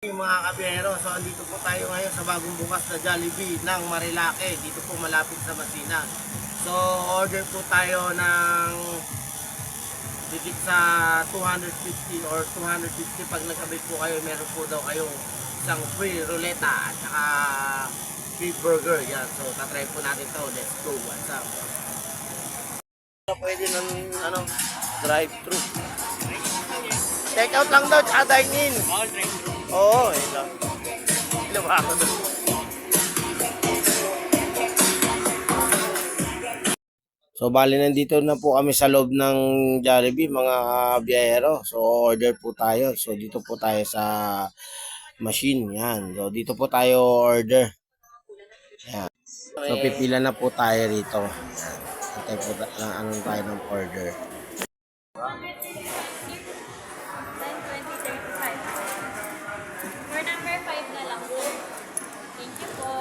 Mga kabiyero, so andito po tayo ngayon sa bagong bukas na Jollibee ng Marilake, dito po malapit sa Masina. So order po tayo ng higit sa 250 or 250. Pag nagkabit po kayo, meron po daw kayong isang free ruleta at saka free burger. Yan, so tatry po natin to. Let's go, what's up? Pwede ng drive-thru. Take out lang daw, tsaka dine-in. All drive-thru. Oo, yun lang. Ilang ako doon. So, bali nandito na po kami sa loob ng Jollibee, mga biyahero. So, order po tayo. So, dito po tayo sa machine. Yan. So, dito po tayo order. Yan. So, pipila na po tayo rito. Yan. Antay po anong tayo ng order. 10, 20, 35. For number 5 na lang po. Thank you po.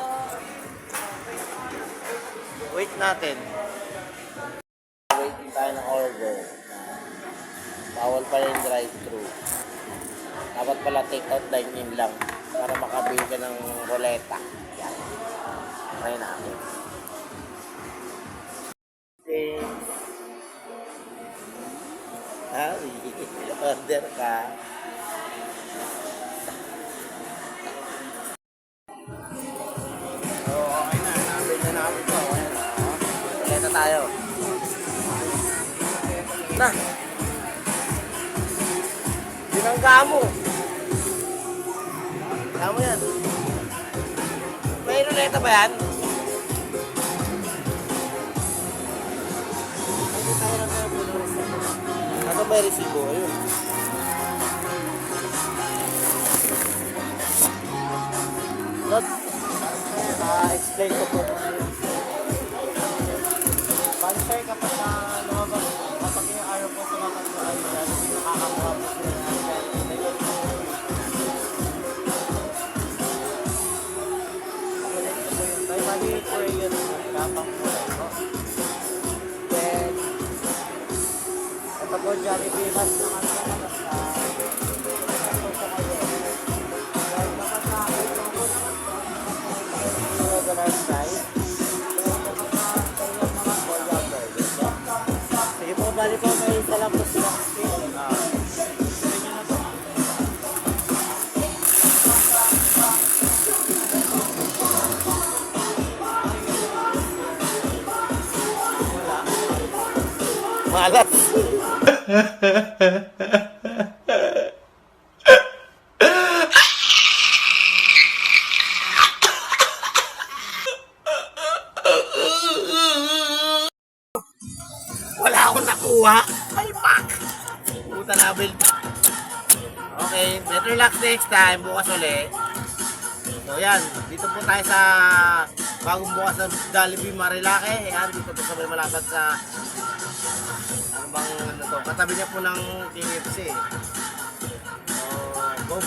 Wait natin. Waiting tayo ng order. Bawal pala yung drive-thru. Dapat pala take out, dine-in lang para makabili ka ng ruleta. Yan. Try natin. Okay. Order ka. So, okay na. Namin na namin ito. Ruleta tayo. Na. Binangga mo. Tama yan. May ruleta ba yan? Ano may resibo? Ayun. Explain ko po. Pansay kapag lumabas, kapag yung araw po tumakas ko ay nakakamuha po sila na may maliit po yun kapang kulay po. Then ito po Jollibee mas naman sige po, bali po may isa lang po silang screen. Malas. Wala akong nakuha. Ay, fuck. Puta na, Bill. Okay, better luck next time. Bukas ulit. So, yan. Dito po tayo sa bagong bukas ng Jollibee Marilake. Yan, dito po sa may malapad sa ano bang ano to? Katabi niya po ng KFC. So, go.